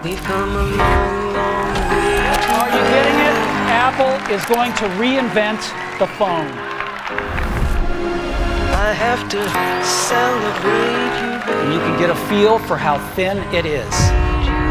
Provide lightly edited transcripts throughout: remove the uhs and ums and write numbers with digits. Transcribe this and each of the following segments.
We've come a long, long way. Are you getting it? Apple is going to reinvent the phone. I have to celebrate you, baby. And you can get a feel for how thin it is.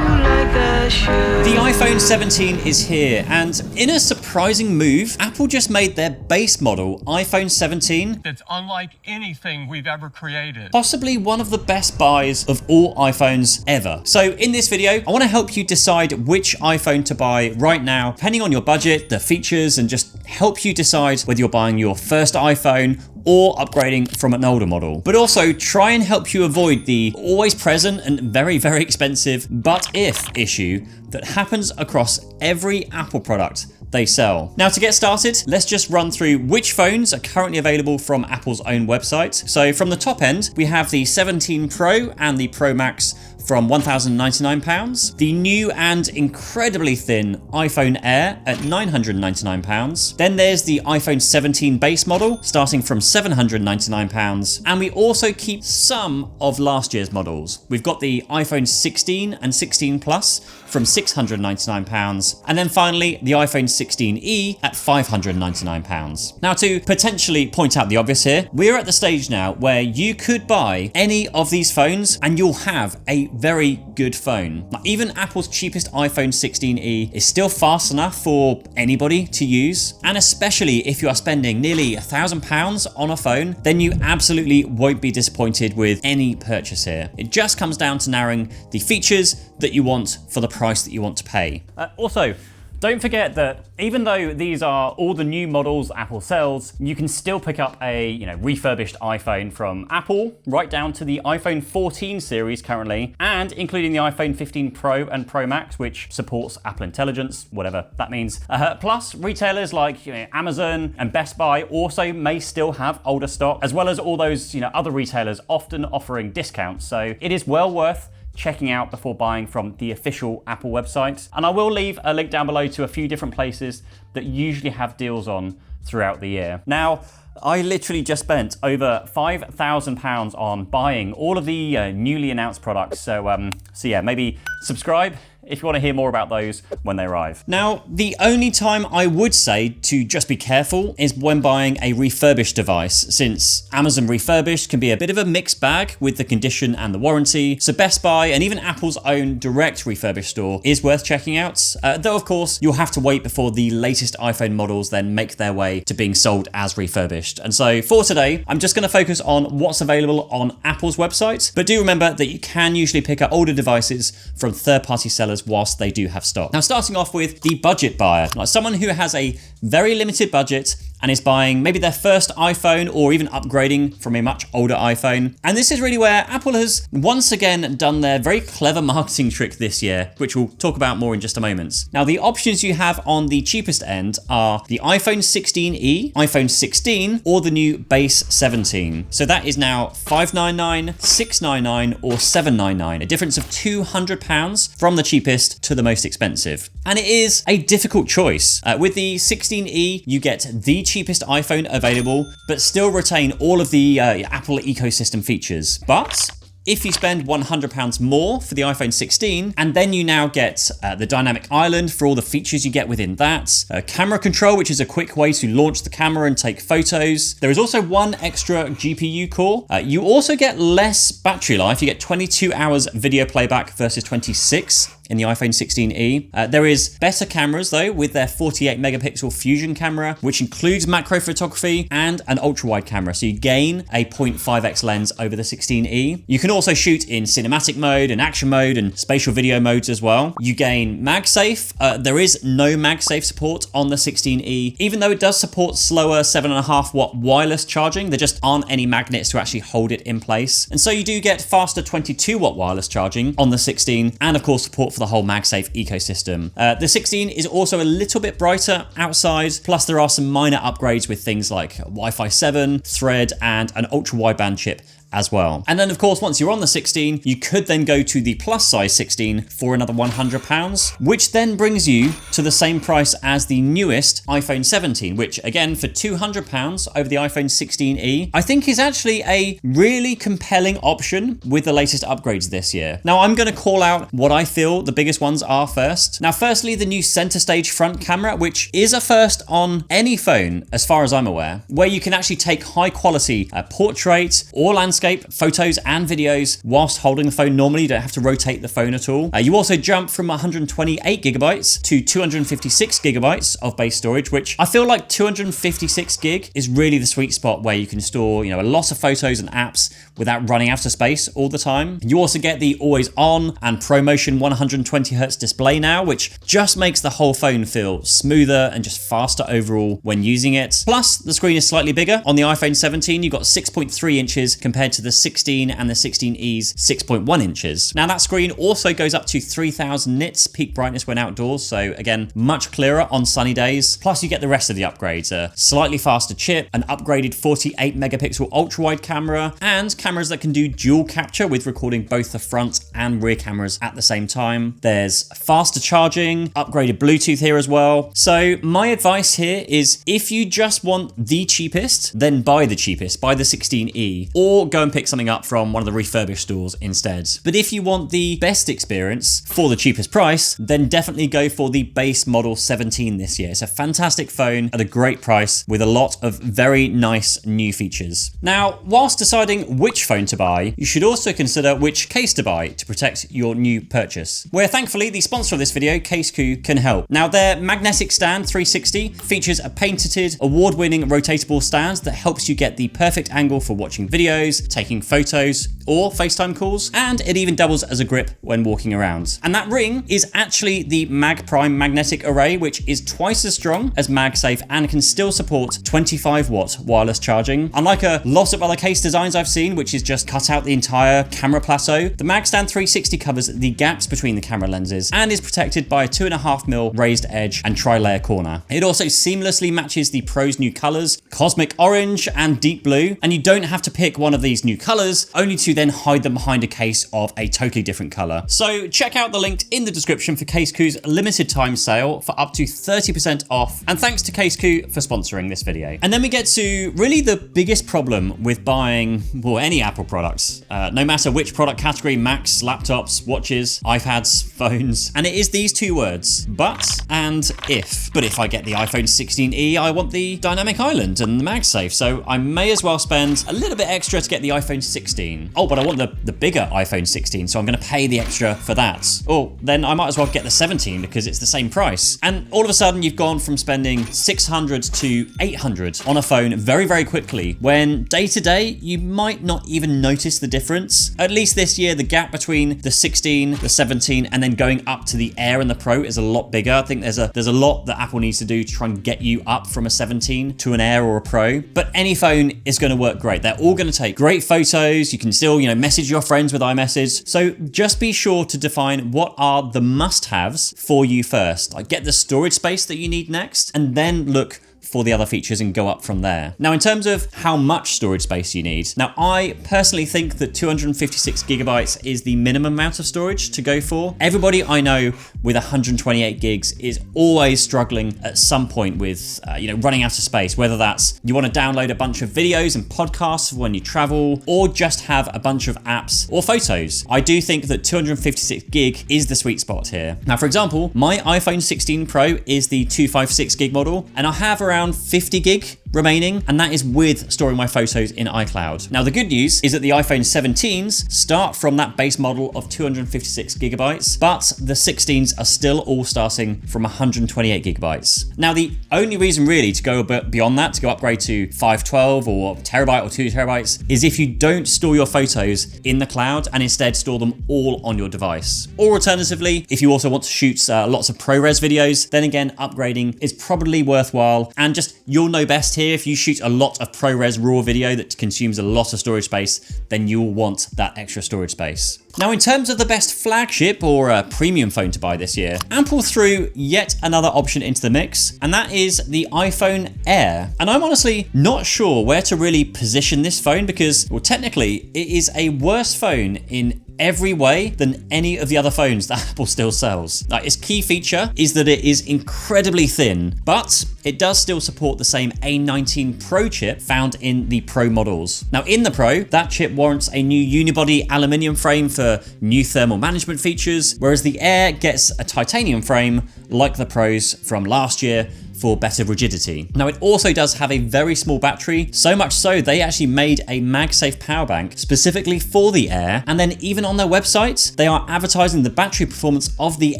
Like I should. The iPhone 17 is here, and in a surprising move, Apple just made their base model, iPhone 17, It's unlike anything we've ever created. possibly one of the best buys of all iPhones ever. So in this video, I want to help you decide which iPhone to buy right now, depending on your budget, the features, and just help you decide whether you're buying your first iPhone or upgrading from an older model. But also try and help you avoid the always present and very, very expensive but if issue that happens across every Apple product they sell. Now to get started, let's just run through which phones are currently available from Apple's own website. So from the top end, we have the 17 Pro and the Pro Max from £1,099, the new and incredibly thin iPhone Air at £999. Then there's the iPhone 17 base model starting from £799, and we also keep some of last year's models. We've got the iPhone 16 and 16 Plus from £699, and then finally the iPhone 16e at £599. Now to potentially point out the obvious here, we're at the stage now where you could buy any of these phones and you'll have a very good phone. Now, even Apple's cheapest iPhone 16e is still fast enough for anybody to use, and especially if you are spending nearly £1,000 on a phone, then you absolutely won't be disappointed with any purchase here. It just comes down to narrowing the features that you want for the price that you want to pay. Also, don't forget that even though these are all the new models Apple sells, you can still pick up a refurbished iPhone from Apple, right down to the iPhone 14 series currently, and including the iPhone 15 Pro and Pro Max, which supports Apple Intelligence, whatever that means. Plus, retailers like Amazon and Best Buy also may still have older stock, as well as all those other retailers often offering discounts. So it is well worth checking out before buying from the official Apple website. And I will leave a link down below to a few different places that usually have deals on throughout the year. Now, I literally just spent over £5,000 on buying all of the newly announced products. So yeah, maybe subscribe if you want to hear more about those when they arrive. Now, the only time I would say to just be careful is when buying a refurbished device, since Amazon refurbished can be a bit of a mixed bag with the condition and the warranty. So Best Buy and even Apple's own direct refurbished store is worth checking out. Though of course, you'll have to wait before the latest iPhone models then make their way to being sold as refurbished. And so for today, I'm just going to focus on what's available on Apple's website. But do remember that you can usually pick up older devices from third-party sellers whilst they do have stock. Now, starting off with the budget buyer, like someone who has a very limited budget and is buying maybe their first iPhone or even upgrading from a much older iPhone. And this is really where Apple has once again done their very clever marketing trick this year, which we'll talk about more in just a moment. Now, the options you have on the cheapest end are the iPhone 16e, iPhone 16, or the new base 17. So that is now $599, $699, or $799, a difference of £200 from the cheapest to the most expensive. And it is a difficult choice. With the 16e, you get the cheapest iPhone available, but still retain all of the Apple ecosystem features. But if you spend £100 more for the iPhone 16, and then you now get the dynamic island for all the features you get within that, camera control, which is a quick way to launch the camera and take photos. There is also one extra GPU core. You also get less battery life. You get 22 hours video playback versus 26 in the iPhone 16e. There is better cameras though, with their 48 megapixel fusion camera, which includes macro photography and an ultra wide camera. So you gain a 0.5x lens over the 16e. You can also shoot in cinematic mode and action mode and spatial video modes as well. You gain MagSafe. There is no MagSafe support on the 16e, even though it does support slower 7.5 watt wireless charging. There just aren't any magnets to actually hold it in place. And so you do get faster 22 watt wireless charging on the 16, and of course support for the whole MagSafe ecosystem. The 16 is also a little bit brighter outside, plus there are some minor upgrades with things like Wi-Fi 7, Thread, and an ultra wideband chip as well. And then of course, once you're on the 16, you could then go to the plus size 16 for another £100, which then brings you to the same price as the newest iPhone 17, which again, for £200 over the iPhone 16e, I think is actually a really compelling option with the latest upgrades this year. Now, I'm going to call out what I feel the biggest ones are first. Now, firstly, the new center stage front camera, which is a first on any phone, as far as I'm aware, where you can actually take high quality portrait or landscape photos and videos whilst holding the phone normally. You don't have to rotate the phone at all. You also jump from 128 gigabytes to 256 gigabytes of base storage, which I feel like 256 gig is really the sweet spot where you can store, a lot of photos and apps without running out of space all the time. You also get the always on and ProMotion 120Hz display now, which just makes the whole phone feel smoother and just faster overall when using it. Plus, the screen is slightly bigger. On the iPhone 17, you've got 6.3 inches compared to the 16 and the 16e's 6.1 inches. Now, that screen also goes up to 3000 nits peak brightness when outdoors, so again, much clearer on sunny days. Plus, you get the rest of the upgrades, a slightly faster chip, an upgraded 48 megapixel ultra-wide camera, and cameras that can do dual capture with recording both the front and rear cameras at the same time. There's faster charging, upgraded Bluetooth here as well. So my advice here is if you just want the cheapest, then buy the cheapest, buy the 16e, or go and pick something up from one of the refurbished stores instead. But if you want the best experience for the cheapest price, then definitely go for the base model 17 this year. It's a fantastic phone at a great price with a lot of very nice new features. Now, whilst deciding which phone to buy, you should also consider which case to buy to protect your new purchase, where thankfully the sponsor of this video, CASEKOO, can help. Now, their magnetic stand 360 features a patented, award-winning rotatable stand that helps you get the perfect angle for watching videos, taking photos, or FaceTime calls, and it even doubles as a grip when walking around. And that ring is actually the Mag Prime magnetic array, which is twice as strong as MagSafe and can still support 25-watt wireless charging. Unlike a lot of other case designs I've seen, which is just cut out the entire camera plateau, the MagStand 360 covers the gaps between the camera lenses and is protected by a 2.5mm raised edge and tri-layer corner. It also seamlessly matches the Pro's new colors, Cosmic Orange and Deep Blue, and you don't have to pick one of these new colors, only to then hide them behind a case of a totally different color. So check out the link in the description for CASEKOO's limited time sale for up to 30% off, and thanks to CASEKOO for sponsoring this video. And then we get to really the biggest problem with buying, well, any Apple products, no matter which product category: Macs, laptops, watches, iPads, phones, and it is these two words: but and if. But if I get the iPhone 16e, I want the dynamic island and the MagSafe, so I may as well spend a little bit extra to get the iPhone 16. Oh, but I want the bigger iPhone 16, so I'm going to pay the extra for that. Oh, then I might as well get the 17 because it's the same price. And all of a sudden, you've gone from spending 600 to 800 on a phone very, very quickly, when day to day, you might not even notice the difference. At least this year, the gap between the 16, the 17, and then going up to the Air and the Pro is a lot bigger. I think there's a lot that Apple needs to do to try and get you up from a 17 to an Air or a Pro. But any phone is going to work great. They're all going to take great photos. You can still, message your friends with iMessage. So just be sure to define what are the must-haves for you first. Like, get the storage space that you need next, and then look for the other features and go up from there. Now, in terms of how much storage space you need, now I personally think that 256 gigabytes is the minimum amount of storage to go for. Everybody I know with 128 gigs is always struggling at some point with, running out of space, whether that's you want to download a bunch of videos and podcasts when you travel, or just have a bunch of apps or photos. I do think that 256 gig is the sweet spot here. Now, for example, my iPhone 16 Pro is the 256 gig model, and I have around 50 gig remaining, and that is with storing my photos in iCloud. Now, the good news is that the iPhone 17s start from that base model of 256 gigabytes, but the 16s are still all starting from 128 gigabytes. Now, the only reason really to go beyond that, to go upgrade to 512 or terabyte or 2 terabytes, is if you don't store your photos in the cloud and instead store them all on your device. Or alternatively, if you also want to shoot lots of ProRes videos, then again, upgrading is probably worthwhile, and just you'll know best here here, if you shoot a lot of ProRes RAW video that consumes a lot of storage space, then you'll want that extra storage space. Now, in terms of the best flagship or a premium phone to buy this year, Apple threw yet another option into the mix, and that is the iPhone Air. And I'm honestly not sure where to really position this phone because, well, technically, it is a worse phone in every way than any of the other phones that Apple still sells. Now, its key feature is that it is incredibly thin, but it does still support the same A19 Pro chip found in the Pro models. Now, in the Pro, that chip warrants a new unibody aluminium frame for new thermal management features, whereas the Air gets a titanium frame like the Pros from last year for better rigidity. Now, it also does have a very small battery, so much so they actually made a MagSafe power bank specifically for the Air, and then even on their website, they are advertising the battery performance of the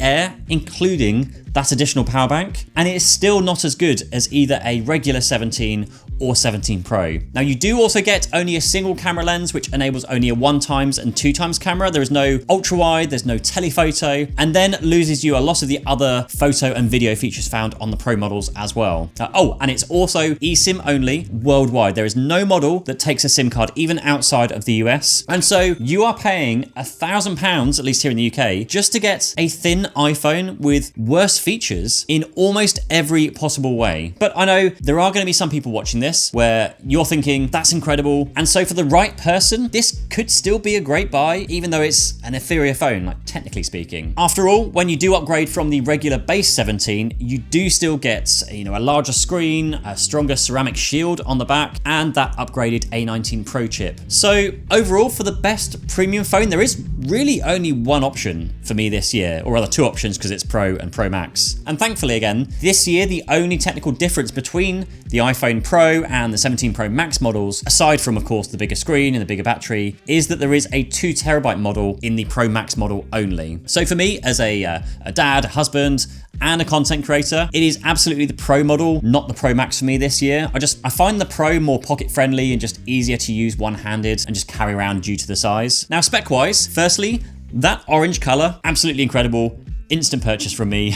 Air, including that additional power bank, and it is still not as good as either a regular 17 or 17 Pro. Now, you do also get only a single camera lens, which enables only a 1x and 2x camera. There is no ultra wide, there's no telephoto, and then loses you a lot of the other photo and video features found on the Pro models as well. And it's also eSIM only worldwide. There is no model that takes a SIM card even outside of the US. And so you are paying £1,000, at least here in the UK, just to get a thin iPhone with worse features in almost every possible way. But I know there are going to be some people watching this where you're thinking, that's incredible. And so for the right person, this could still be a great buy, even though it's an inferior phone, like technically speaking. After all, when you do upgrade from the regular base 17, you do still get, a larger screen, a stronger ceramic shield on the back, and that upgraded A19 Pro chip. So overall, for the best premium phone, there is really only one option for me this year, or rather two options because it's Pro and Pro Max. And thankfully, again, this year, the only technical difference between the iPhone Pro and the 17 Pro Max models, aside from, of course, the bigger screen and the bigger battery, is that there is a 2TB model in the Pro Max model only. So for me, as a dad, a husband, and a content creator, it is absolutely the Pro model, not the Pro Max for me this year. I find the Pro more pocket friendly and just easier to use one-handed and just carry around due to the size. Now, spec-wise, firstly, that orange color, absolutely incredible. Instant purchase from me.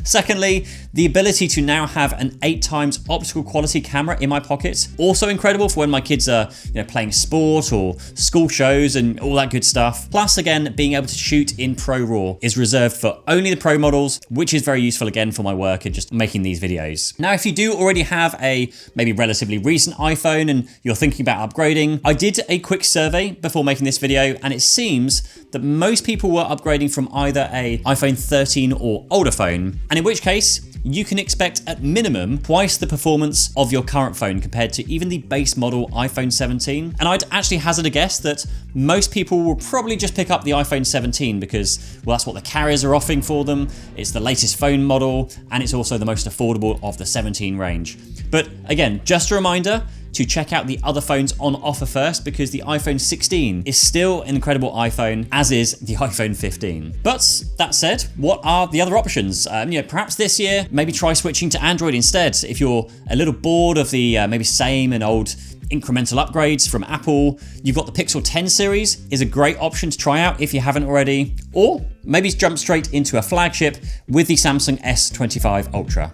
Secondly, the ability to now have an 8x optical quality camera in my pocket. Also incredible for when my kids are playing sport or school shows and all that good stuff. Plus, again, being able to shoot in Pro RAW is reserved for only the Pro models, which is very useful again for my work and just making these videos. Now, if you do already have a maybe relatively recent iPhone and you're thinking about upgrading, I did a quick survey before making this video, and it seems that most people were upgrading from either a iPhone 13 or older phone, and in which case you can expect at minimum twice the performance of your current phone compared to even the base model iPhone 17. And I'd actually hazard a guess that most people will probably just pick up the iPhone 17 because, well, that's what the carriers are offering for them. It's the latest phone model, and it's also the most affordable of the 17 range. But again, just a reminder to check out the other phones on offer first, because the iPhone 16 is still an incredible iPhone, as is the iPhone 15. But that said, what are the other options? Perhaps this year, maybe try switching to Android instead. If you're a little bored of the maybe same and old incremental upgrades from Apple, you've got the Pixel 10 series is a great option to try out if you haven't already, or maybe jump straight into a flagship with the Samsung S25 Ultra.